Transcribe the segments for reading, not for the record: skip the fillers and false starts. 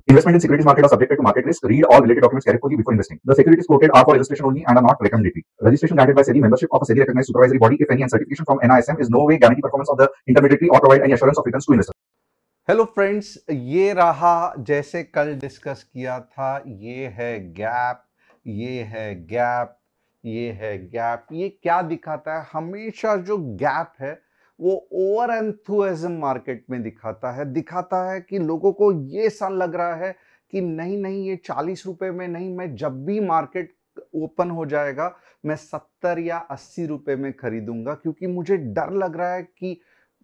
Investment in securities market are subjected to market risk. Read all related documents carefully before investing. The securities quoted are for illustration only and are not recommendatory. Registration granted by SEBI. Membership of a SEBI recognized supervisory body, if any, and certification from NISM is no way guarantee performance of the intermediary or provide any assurance of returns to investors. Hello friends, ये रहा जैसे कल discuss किया था। ये है gap, ये है गैप, ये है गैप। ये क्या दिखाता है? हमेशा जो गैप है वो ओवर एंथुसिज्म मार्केट में दिखाता है कि लोगों को ये सा लग रहा है कि नहीं नहीं, ये 40 रुपए में नहीं, मैं जब भी मार्केट ओपन हो जाएगा मैं 70 या 80 रुपए में खरीदूंगा, क्योंकि मुझे डर लग रहा है कि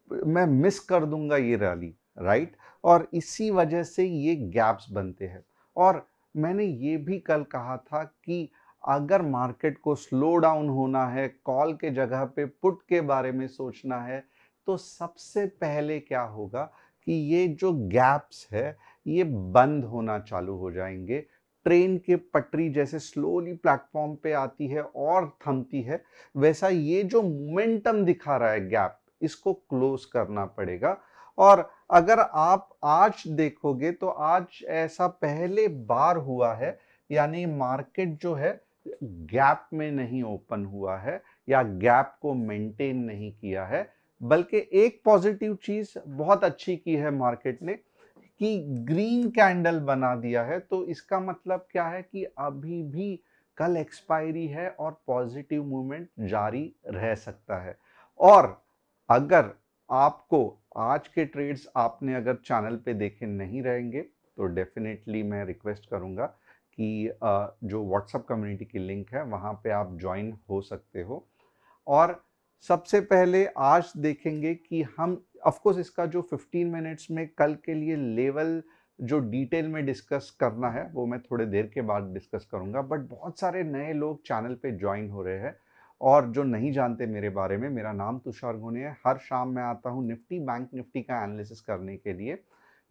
मैं मिस कर दूंगा ये रैली, राइट। और इसी वजह से ये गैप्स बनते हैं। और मैंने ये भी कल कहा था कि अगर मार्केट को स्लो डाउन होना है, कॉल के जगह पे पुट के बारे में सोचना है, तो सबसे पहले क्या होगा कि ये जो गैप्स है ये बंद होना चालू हो जाएंगे। ट्रेन के पटरी जैसे स्लोली प्लेटफॉर्म पे आती है और थमती है, वैसा ये जो मोमेंटम दिखा रहा है गैप, इसको क्लोज करना पड़ेगा। और अगर आप आज देखोगे तो आज ऐसा पहले बार हुआ है, यानी मार्केट जो है गैप में नहीं ओपन हुआ है या गैप को मेंटेन नहीं किया है, बल्कि एक पॉजिटिव चीज बहुत अच्छी की है मार्केट ने कि ग्रीन कैंडल बना दिया है। तो इसका मतलब क्या है कि अभी भी कल एक्सपायरी है और पॉजिटिव मूवमेंट जारी रह सकता है। और अगर आपको आज के ट्रेड्स आपने अगर चैनल पे देखे नहीं रहेंगे तो डेफिनेटली मैं रिक्वेस्ट करूंगा कि जो व्हाट्सएप कम्युनिटी की लिंक है वहां पे आप ज्वाइन हो सकते हो। और सबसे पहले आज देखेंगे कि हम ऑफ कोर्स इसका जो 15 मिनट्स में कल के लिए लेवल जो डिटेल में डिस्कस करना है वो मैं थोड़े देर के बाद डिस्कस करूंगा। बट बहुत सारे नए लोग चैनल पे ज्वाइन हो रहे हैं और जो नहीं जानते मेरे बारे में, मेरा नाम तुषार गोने है। हर शाम मैं आता हूँ निफ्टी बैंक निफ्टी का एनालिसिस करने के लिए।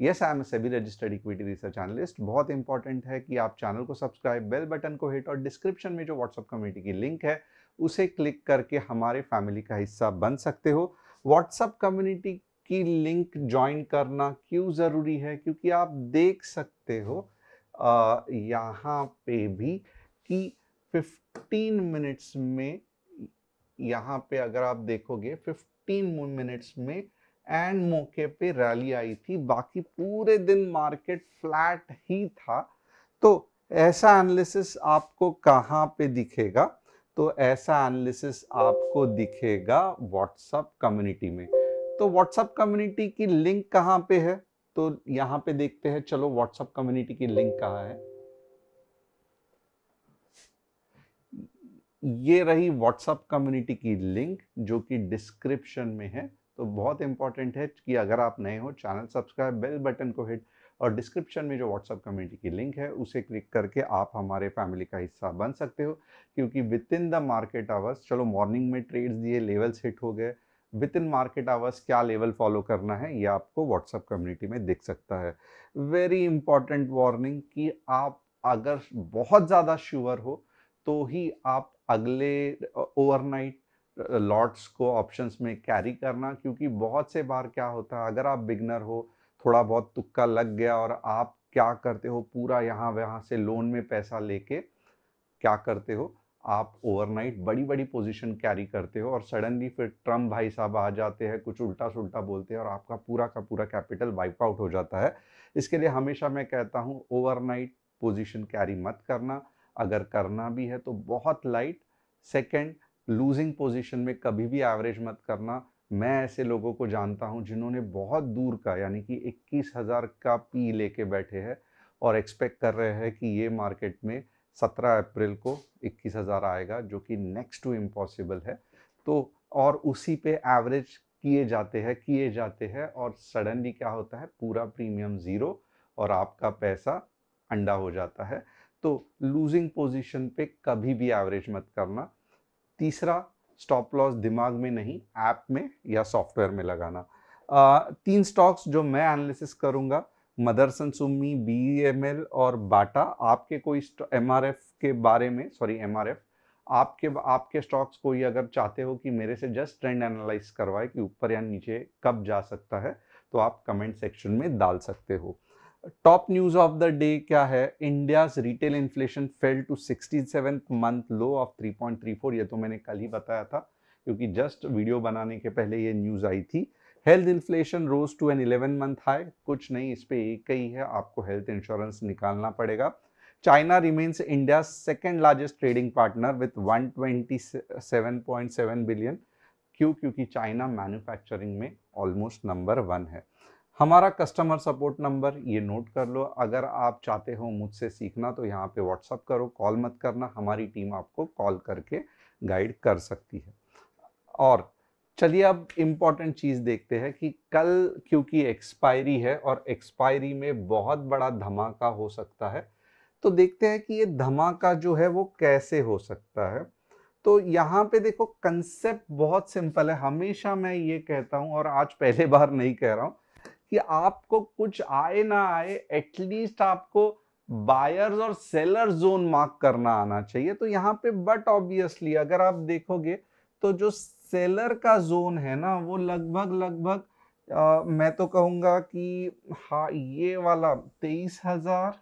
Yes, I am SEBI registered equity research analyst. बहुत इंपॉर्टेंट है कि आप चैनल को सब्सक्राइब, बेल बटन को हिट और डिस्क्रिप्शन में जो व्हाट्सएप कम्युनिटी की लिंक है उसे क्लिक करके हमारे फैमिली का हिस्सा बन सकते हो। व्हाट्सएप कम्युनिटी की लिंक ज्वाइन करना क्यों ज़रूरी है? क्योंकि आप देख सकते हो यहाँ पे भी कि 15 मिनट्स में, यहाँ पे अगर आप देखोगे 15 मिनट्स में एंड मौके पे रैली आई थी, बाकी पूरे दिन मार्केट फ्लैट ही था। तो ऐसा एनालिसिस आपको कहाँ पे दिखेगा? तो ऐसा एनालिसिस आपको दिखेगा व्हाट्सएप कम्युनिटी में। तो व्हाट्सएप कम्युनिटी की लिंक कहाँ पे है? तो यहाँ पे देखते हैं। चलो व्हाट्सएप कम्युनिटी की लिंक कहाँ है? ये रही व्हाट्सएप कम्युनिटी की लिंक जो कि डिस्क्रिप्शन में है। तो बहुत इंपॉर्टेंट है कि अगर आप नए हो, चैनल सब्सक्राइब, बेल बटन को हिट और डिस्क्रिप्शन में जो व्हाट्सएप कम्युनिटी की लिंक है उसे क्लिक करके आप हमारे फैमिली का हिस्सा बन सकते हो। क्योंकि with in the market hours, चलो मॉर्निंग में ट्रेड्स दिए, लेवल्स हिट हो गए, विद इन मार्केट आवर्स क्या लेवल फॉलो करना है ये आपको व्हाट्सएप कम्युनिटी में दिख सकता है। वेरी इंपॉर्टेंट वार्निंग कि आप अगर बहुत ज़्यादा श्योर हो तो ही आप अगले ओवरनाइट लॉट्स को ऑप्शंस में कैरी करना। क्योंकि बहुत से बार क्या होता है, अगर आप बिगनर हो, थोड़ा बहुत तुक्का लग गया और आप क्या करते हो, पूरा यहाँ वहाँ से लोन में पैसा लेके क्या करते हो, आप ओवरनाइट बड़ी बड़ी पोजीशन कैरी करते हो और सडनली फिर ट्रम्प भाई साहब आ जाते हैं, कुछ उल्टा सुल्टा बोलते हैं और आपका पूरा का पूरा कैपिटल वाइप आउट हो जाता है। इसके लिए हमेशा मैं कहता हूँ ओवरनाइट पोजीशन कैरी मत करना, अगर करना भी है तो बहुत लाइट। सेकंड, लूजिंग पोजीशन में कभी भी एवरेज मत करना। मैं ऐसे लोगों को जानता हूं जिन्होंने बहुत दूर का, यानी कि 21,000 का पी लेके बैठे हैं और एक्सपेक्ट कर रहे हैं कि ये मार्केट में 17 अप्रैल को 21,000 आएगा, जो कि नेक्स्ट टू इम्पॉसिबल है। तो और उसी पे एवरेज किए जाते हैं और सडनली क्या होता है, पूरा प्रीमियम ज़ीरो और आपका पैसा अंडा हो जाता है। तो लूजिंग पोजीशन पे कभी भी एवरेज मत करना। तीसरा, स्टॉप लॉस दिमाग में नहीं, ऐप में या सॉफ्टवेयर में लगाना। 3 स्टॉक्स जो मैं एनालिसिस करूंगा, मदरसन सुमी, बीईएमएल और बाटा। आपके कोई एमआरएफ के बारे में, सॉरी एमआरएफ, आपके स्टॉक्स कोई अगर चाहते हो कि मेरे से जस्ट ट्रेंड एनालाइज करवाए कि ऊपर या नीचे कब जा सकता है, तो आप कमेंट सेक्शन में डाल सकते हो। Top news of the day क्या है? India's retail inflation fell to 67th month low of 3.34। ये तो मैंने कल ही बताया था, क्योंकि जस्ट वीडियो बनाने के पहले ये न्यूज आई थी। Health inflation rose to an 11 month high. कुछ नहीं, इस पे एक ही है, आपको हेल्थ इंश्योरेंस निकालना पड़ेगा। China remains India second largest trading partner with 127.7 billion. क्यों? क्योंकि चाइना मैन्युफैक्चरिंग में ऑलमोस्ट नंबर 1 है। हमारा कस्टमर सपोर्ट नंबर ये नोट कर लो। अगर आप चाहते हो मुझसे सीखना तो यहाँ पे व्हाट्सअप करो, कॉल मत करना, हमारी टीम आपको कॉल करके गाइड कर सकती है। और चलिए अब इम्पॉर्टेंट चीज देखते हैं कि कल क्योंकि एक्सपायरी है और एक्सपायरी में बहुत बड़ा धमाका हो सकता है, तो देखते हैं कि ये धमाका जो है वो कैसे हो सकता है। तो यहाँ पे देखो, कंसेप्ट बहुत सिंपल है। हमेशा मैं ये कहता हूँ और आज पहले बार नहीं कह रहा हूँ कि आपको कुछ आए ना आए, एटलीस्ट आपको बायर्स और सेलर जोन मार्क करना आना चाहिए। तो यहाँ पे बट ऑब्वियसली अगर आप देखोगे तो जो सेलर का जोन है ना वो लगभग लगभग मैं तो कहूंगा कि हाँ, ये वाला 23,000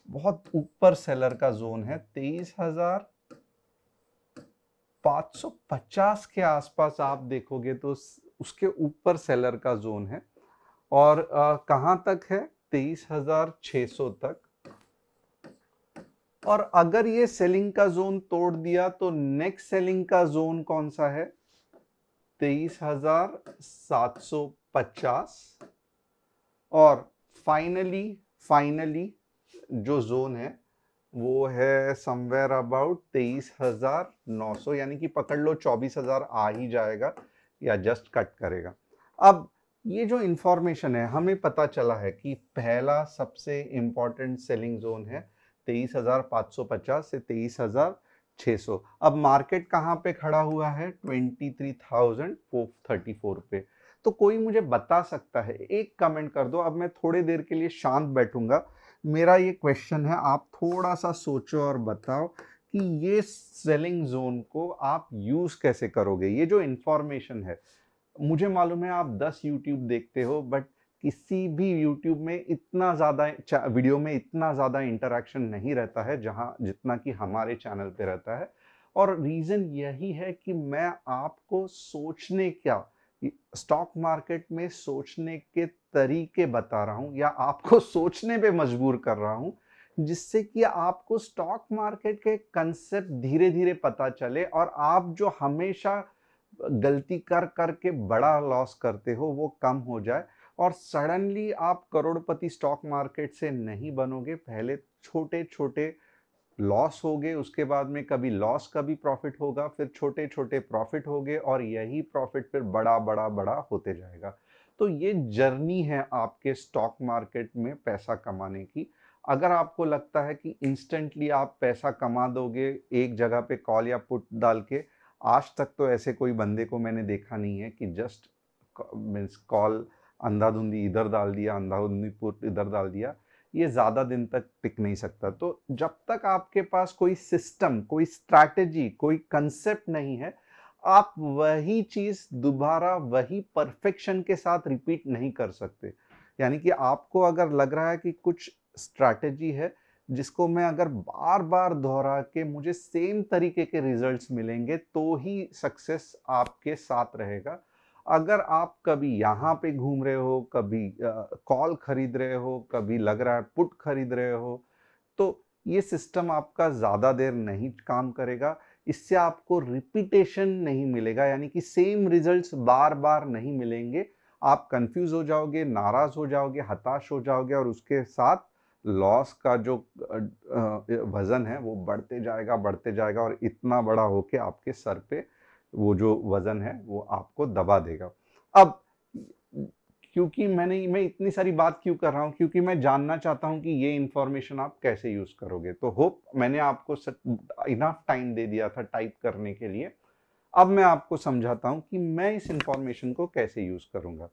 बहुत ऊपर सेलर का जोन है। 23,550 के आसपास आप देखोगे तो उसके ऊपर सेलर का जोन है। और कहां तक है? 23,600 तक। और अगर ये सेलिंग का जोन तोड़ दिया तो नेक्स्ट सेलिंग का जोन कौन सा है? 23,750। और फाइनली जो जोन है वो है समवेयर अबाउट 23,900, यानी कि पकड़ लो 24,000 आ ही जाएगा या जस्ट कट करेगा। अब ये जो इंफॉर्मेशन है, हमें पता चला है कि पहला सबसे इंपॉर्टेंट सेलिंग जोन है 23,550 से 23,600। अब मार्केट कहाँ पे खड़ा हुआ है? 23,434 पे। तो कोई मुझे बता सकता है? एक कमेंट कर दो। अब मैं थोड़ी देर के लिए शांत बैठूंगा। मेरा ये क्वेश्चन है, आप थोड़ा सा सोचो और बताओ कि ये सेलिंग जोन को आप यूज कैसे करोगे। ये जो इंफॉर्मेशन है, मुझे मालूम है आप 10 यूट्यूब देखते हो, बट किसी भी यूट्यूब में इतना ज़्यादा वीडियो में इतना ज़्यादा इंटरेक्शन नहीं रहता है जहाँ जितना कि हमारे चैनल पे रहता है। और रीज़न यही है कि मैं आपको सोचने क्या, स्टॉक मार्केट में सोचने के तरीके बता रहा हूँ या आपको सोचने पे मजबूर कर रहा हूँ, जिससे कि आपको स्टॉक मार्केट के कंसेप्ट धीरे धीरे पता चले और आप जो हमेशा गलती कर करके बड़ा लॉस करते हो वो कम हो जाए और सडनली आप करोड़पति स्टॉक मार्केट से नहीं बनोगे। पहले छोटे छोटे लॉस होगे, उसके बाद में कभी लॉस कभी प्रॉफिट होगा, फिर छोटे छोटे प्रॉफिट होगे और यही प्रॉफिट फिर बड़ा बड़ा बड़ा होते जाएगा। तो ये जर्नी है आपके स्टॉक मार्केट में पैसा कमाने की। अगर आपको लगता है कि इंस्टेंटली आप पैसा कमा दोगे एक जगह पे कॉल या पुट डाल के, आज तक तो ऐसे कोई बंदे को मैंने देखा नहीं है कि जस्ट मीन्स कॉल अंधाधुंधी इधर डाल दिया, अंधाधुंधी पुट इधर डाल दिया, ये ज़्यादा दिन तक टिक नहीं सकता। तो जब तक आपके पास कोई सिस्टम, कोई स्ट्रैटेजी, कोई कंसेप्ट नहीं है, आप वही चीज़ दोबारा वही परफेक्शन के साथ रिपीट नहीं कर सकते। यानी कि आपको अगर लग रहा है कि कुछ स्ट्रैटेजी है जिसको मैं अगर बार बार दोहरा के मुझे सेम तरीके के रिजल्ट्स मिलेंगे तो ही सक्सेस आपके साथ रहेगा। अगर आप कभी यहाँ पे घूम रहे हो, कभी कॉल खरीद रहे हो, कभी लग रहा है पुट खरीद रहे हो, तो ये सिस्टम आपका ज़्यादा देर नहीं काम करेगा। इससे आपको रिपीटेशन नहीं मिलेगा, यानी कि सेम रिजल्ट्स बार बार नहीं मिलेंगे। आप कंफ्यूज हो जाओगे, नाराज हो जाओगे, हताश हो जाओगे और उसके साथ लॉस का जो वजन है वो बढ़ते जाएगा और इतना बड़ा होके आपके सर पे वो जो वजन है वो आपको दबा देगा। अब क्योंकि मैं इतनी सारी बात क्यों कर रहा हूँ? क्योंकि मैं जानना चाहता हूँ कि ये इंफॉर्मेशन आप कैसे यूज करोगे। तो होप मैंने आपको इनफ टाइम दे दिया था टाइप करने के लिए। अब मैं आपको समझाता हूँ कि मैं इस इंफॉर्मेशन को कैसे यूज करूंगा।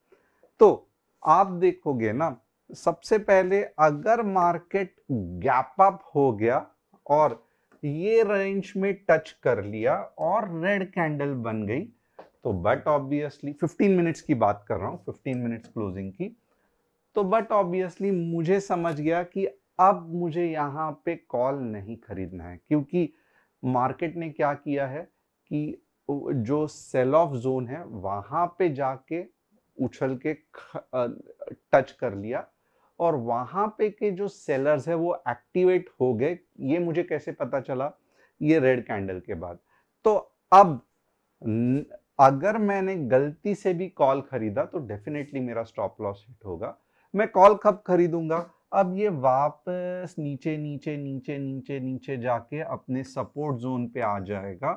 तो आप देखोगे ना, सबसे पहले अगर मार्केट गैप अप हो गया और ये रेंज में टच कर लिया और रेड कैंडल बन गई, तो बट ऑब्वियसली 15 मिनट्स की बात कर रहा हूं, 15 मिनट्स क्लोजिंग की, तो बट ऑब्वियसली मुझे समझ गया कि अब मुझे यहाँ पे कॉल नहीं खरीदना है, क्योंकि मार्केट ने क्या किया है कि जो सेल ऑफ जोन है वहां पे जाके उछल के टच कर लिया, और वहां पे के जो सेलर्स है वो एक्टिवेट हो गए। ये मुझे कैसे पता चला? ये रेड कैंडल के बाद। तो अब अगर मैंने गलती से भी कॉल खरीदा तो डेफिनेटली मेरा स्टॉप लॉस हिट होगा। मैं कॉल कब खरीदूंगा? अब ये वापस नीचे नीचे नीचे नीचे नीचे जाके अपने सपोर्ट जोन पे आ जाएगा,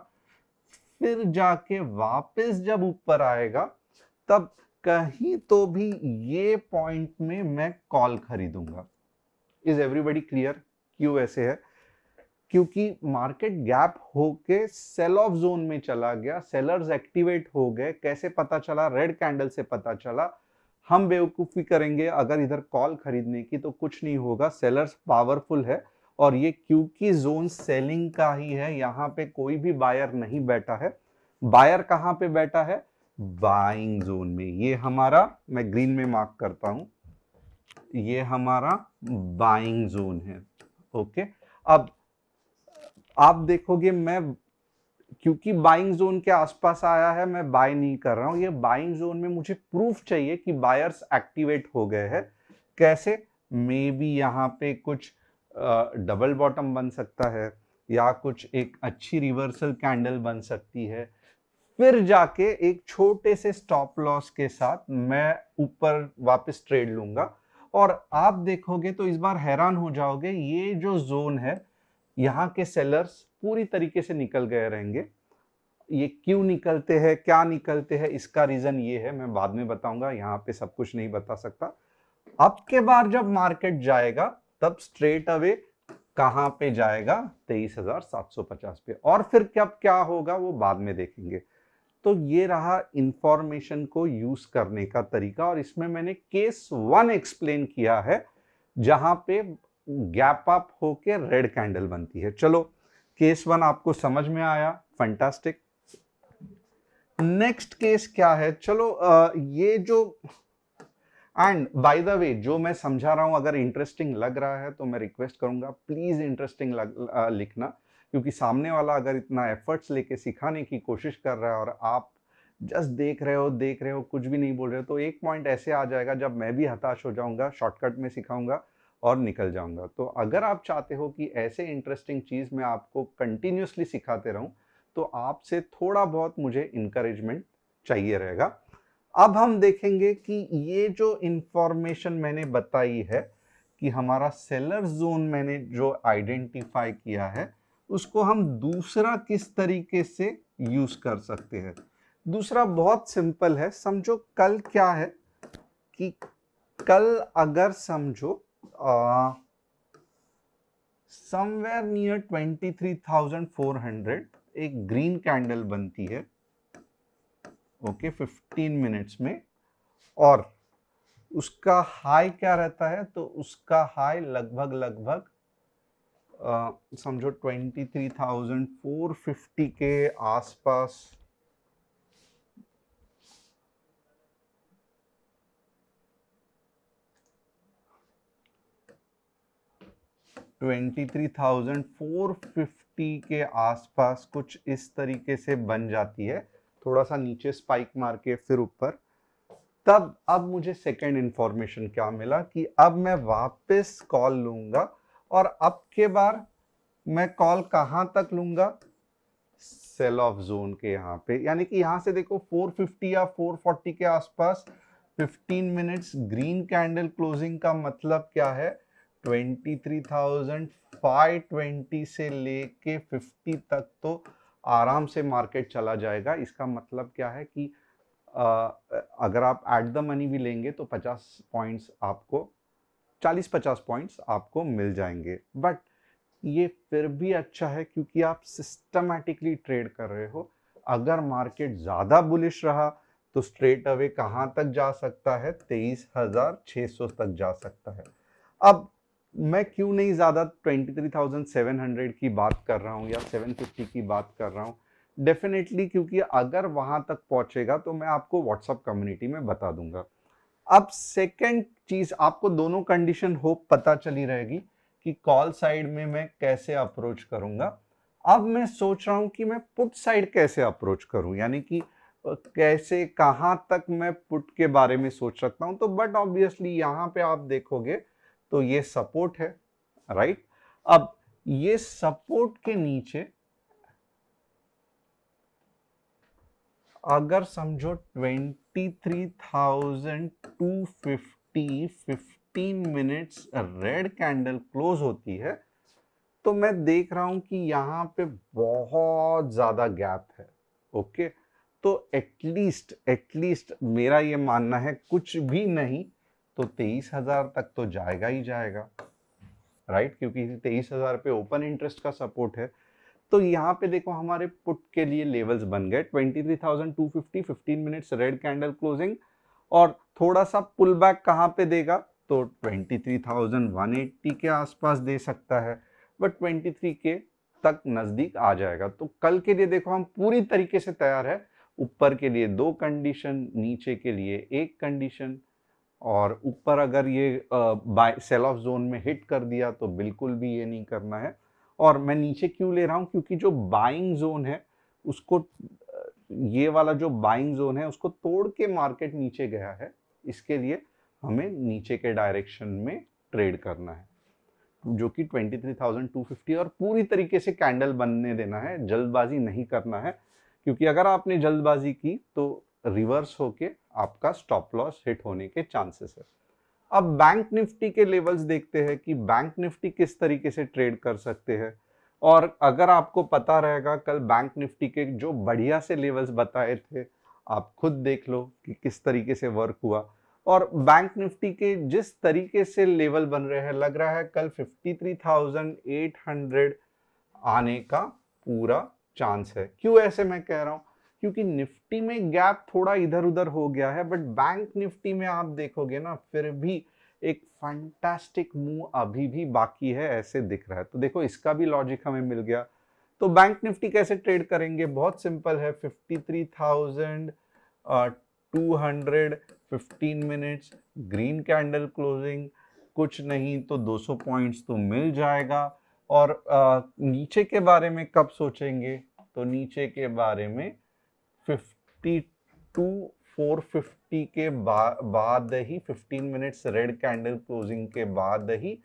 फिर जाके वापस जब ऊपर आएगा तब कहीं तो भी ये पॉइंट में मैं कॉल खरीदूंगा। इज एवरीबॉडी क्लियर क्यों ऐसे है? क्योंकि मार्केट गैप होके सेल ऑफ जोन में चला गया, सेलर्स एक्टिवेट हो गए। कैसे पता चला? रेड कैंडल से पता चला। हम बेवकूफी करेंगे अगर इधर कॉल खरीदने की, तो कुछ नहीं होगा, सेलर्स पावरफुल है। और ये क्योंकि जोन सेलिंग का ही है, यहाँ पे कोई भी बायर नहीं बैठा है। बायर कहाँ पे बैठा है? बाइंग जोन में। ये हमारा, मैं ग्रीन में मार्क करता हूं, ये हमारा बाइंग जोन है। ओके, अब आप देखोगे मैं क्योंकि बाइंग जोन के आसपास आया है, मैं बाय नहीं कर रहा हूं। ये बाइंग जोन में मुझे प्रूफ चाहिए कि बायर्स एक्टिवेट हो गए हैं। कैसे? मे बी यहाँ पे कुछ डबल बॉटम बन सकता है, या कुछ एक अच्छी रिवर्सल कैंडल बन सकती है, फिर जाके एक छोटे से स्टॉप लॉस के साथ मैं ऊपर वापस ट्रेड लूंगा। और आप देखोगे तो इस बार हैरान हो जाओगे, ये जो जोन है यहाँ के सेलर्स पूरी तरीके से निकल गए रहेंगे। ये क्यों निकलते हैं, क्या निकलते हैं, इसका रीजन ये है, मैं बाद में बताऊंगा, यहाँ पे सब कुछ नहीं बता सकता। अब के बार जब मार्केट जाएगा तब स्ट्रेट अवे कहां पे जाएगा? 23,750 पे। और फिर कब क्या होगा वो बाद में देखेंगे। तो ये रहा इंफॉर्मेशन को यूज करने का तरीका, और इसमें मैंने केस 1 एक्सप्लेन किया है जहां पे गैप अप होके रेड कैंडल बनती है। चलो, केस 1 आपको समझ में आया, फैंटास्टिक। नेक्स्ट केस क्या है? चलो ये जो, एंड बाय द वे जो मैं समझा रहा हूं अगर इंटरेस्टिंग लग रहा है तो मैं रिक्वेस्ट करूंगा प्लीज इंटरेस्टिंग लिखना, क्योंकि सामने वाला अगर इतना एफर्ट्स लेके सिखाने की कोशिश कर रहा है और आप जस्ट देख रहे हो कुछ भी नहीं बोल रहे हो, तो एक पॉइंट ऐसे आ जाएगा जब मैं भी हताश हो जाऊंगा, शॉर्टकट में सिखाऊंगा और निकल जाऊंगा। तो अगर आप चाहते हो कि ऐसे इंटरेस्टिंग चीज मैं आपको कंटिन्यूसली सिखाते रहूं, तो आपसे थोड़ा बहुत मुझे इंकरेजमेंट चाहिए रहेगा। अब हम देखेंगे कि ये जो इंफॉर्मेशन मैंने बताई है कि हमारा सेलर जोन मैंने जो आइडेंटिफाई किया है, उसको हम दूसरा किस तरीके से यूज कर सकते हैं। दूसरा बहुत सिंपल है। समझो कल क्या है कि कल अगर समझो समवेयर नियर 23,400 एक ग्रीन कैंडल बनती है, ओके, 15 मिनट्स में, और उसका हाई क्या रहता है? तो उसका हाई लगभग समझो 23,450 के आसपास 23,450 के आसपास कुछ इस तरीके से बन जाती है, थोड़ा सा नीचे स्पाइक मार के फिर ऊपर। तब अब मुझे सेकंड इंफॉर्मेशन क्या मिला कि अब मैं वापस कॉल लूंगा, और अब के बार मैं कॉल कहां तक लूंगा? सेल ऑफ जोन के यहाँ पे, यानी कि यहां से देखो 450 या 440 के आसपास 15 मिनट्स ग्रीन कैंडल क्लोजिंग का मतलब क्या है? 23,520 से लेके 50 तक तो आराम से मार्केट चला जाएगा। इसका मतलब क्या है कि अगर आप एट द मनी भी लेंगे तो 50 पॉइंट्स आपको, 40-50 पॉइंट्स आपको मिल जाएंगे। बट ये फिर भी अच्छा है क्योंकि आप सिस्टमैटिकली ट्रेड कर रहे हो। अगर मार्केट ज्यादा बुलिश रहा तो स्ट्रेट अवे कहां तक जा सकता है? 23,600 तक जा सकता है। अब मैं क्यों नहीं ज्यादा 23,700 की बात कर रहा हूं या 750 की बात कर रहा हूं? डेफिनेटली क्योंकि अगर वहां तक पहुंचेगा तो मैं आपको व्हाट्सएप कम्युनिटी में बता दूंगा। अब सेकंड चीज, आपको दोनों कंडीशन होप पता चली रहेगी कि कॉल साइड में मैं कैसे अप्रोच करूंगा। अब मैं सोच रहा हूं कि मैं पुट साइड कैसे अप्रोच करूं, यानी कि कैसे कहां तक मैं पुट के बारे में सोच सकता हूं। तो बट ऑब्वियसली यहां पे आप देखोगे तो ये सपोर्ट है, राइट। अब ये सपोर्ट के नीचे अगर समझो 23,250 15 मिनट्स रेड कैंडल क्लोज होती है, तो मैं देख रहा हूं कि यहां पे बहुत ज्यादा गैप है। ओके, तो एटलीस्ट मेरा ये मानना है कुछ भी नहीं तो 23,000 तक तो जाएगा ही जाएगा, राइट, क्योंकि 23,000 पे ओपन इंटरेस्ट का सपोर्ट है। तो यहाँ पे देखो हमारे पुट के लिए लेवल्स बन गए 23,250 15 मिनट्स रेड कैंडल क्लोजिंग, और थोड़ा सा पुल बैक कहाँ पे देगा तो 23,180 के आसपास दे सकता है, बट 23 के तक नजदीक आ जाएगा। तो कल के लिए देखो हम पूरी तरीके से तैयार है। ऊपर के लिए 2 कंडीशन, नीचे के लिए 1 कंडीशन, और ऊपर अगर ये सेल ऑफ जोन में हिट कर दिया तो बिल्कुल भी ये नहीं करना है। और मैं नीचे क्यों ले रहा हूं, क्योंकि जो बाइंग जोन है उसको, ये वाला जो बाइंग जोन है उसको तोड़ के मार्केट नीचे गया है, इसके लिए हमें नीचे के डायरेक्शन में ट्रेड करना है, जो कि 23,250, और पूरी तरीके से कैंडल बनने देना है, जल्दबाजी नहीं करना है, क्योंकि अगर आपने जल्दबाजी की तो रिवर्स होके आपका स्टॉप लॉस हिट होने के चांसेस है। अब बैंक निफ्टी के लेवल्स देखते हैं कि बैंक निफ्टी किस तरीके से ट्रेड कर सकते हैं, और अगर आपको पता रहेगा कल बैंक निफ्टी के जो बढ़िया से लेवल्स बताए थे, आप खुद देख लो कि किस तरीके से वर्क हुआ। और बैंक निफ्टी के जिस तरीके से लेवल बन रहे हैं, लग रहा है कल 53,800 आने का पूरा चांस है। क्यों ऐसे मैं कह रहा हूं, क्योंकि निफ्टी में गैप थोड़ा इधर उधर हो गया है, बट बैंक निफ्टी में आप देखोगे ना फिर भी एक फैंटास्टिक मूव अभी भी बाकी है, ऐसे दिख रहा है। तो देखो इसका भी लॉजिक हमें मिल गया। तो बैंक निफ्टी कैसे ट्रेड करेंगे, बहुत सिंपल है। 53,200 15 मिनट्स ग्रीन कैंडल क्लोजिंग, कुछ नहीं तो 200 पॉइंट्स तो मिल जाएगा। और नीचे के बारे में कब सोचेंगे, तो नीचे के बारे में 52,450 के बाद ही, 15 मिनट्स रेड कैंडल क्लोजिंग के बाद ही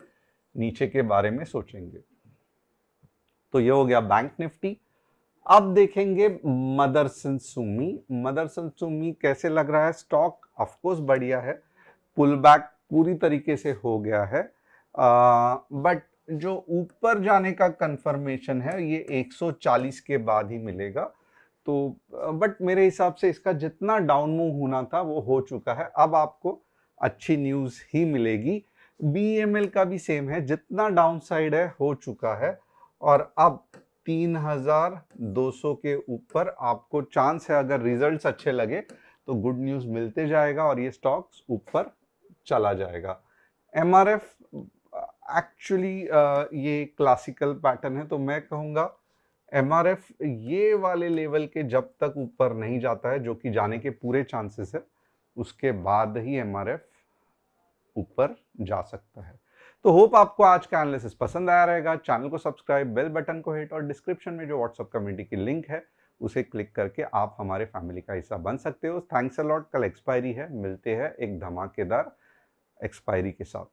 नीचे के बारे में सोचेंगे। तो ये हो गया बैंक निफ्टी। अब देखेंगे मदरसन सुमी कैसे लग रहा है। स्टॉक ऑफकोर्स बढ़िया है, पुल बैक पूरी तरीके से हो गया है, बट जो ऊपर जाने का कंफर्मेशन है ये 140 के बाद ही मिलेगा। तो बट मेरे हिसाब से इसका जितना डाउन मूव होना था वो हो चुका है, अब आपको अच्छी न्यूज ही मिलेगी। BEML का भी सेम है, जितना डाउन साइड है हो चुका है, और अब 3,200 के ऊपर आपको चांस है। अगर रिजल्ट्स अच्छे लगे तो गुड न्यूज मिलते जाएगा और ये स्टॉक्स ऊपर चला जाएगा। MRF एक्चुअली ये क्लासिकल पैटर्न है, तो मैं कहूंगा MRF ये वाले लेवल के जब तक ऊपर नहीं जाता है, जो कि जाने के पूरे चांसेस है, उसके बाद ही MRF ऊपर जा सकता है। तो होप आपको आज का एनालिसिस पसंद आया रहेगा। चैनल को सब्सक्राइब, बेल बटन को हिट, और डिस्क्रिप्शन में जो व्हाट्सएप कम्युनिटी की लिंक है उसे क्लिक करके आप हमारे फैमिली का हिस्सा बन सकते हो। Thanks a lot. कल एक्सपायरी है, मिलते हैं एक धमाकेदार एक्सपायरी के साथ।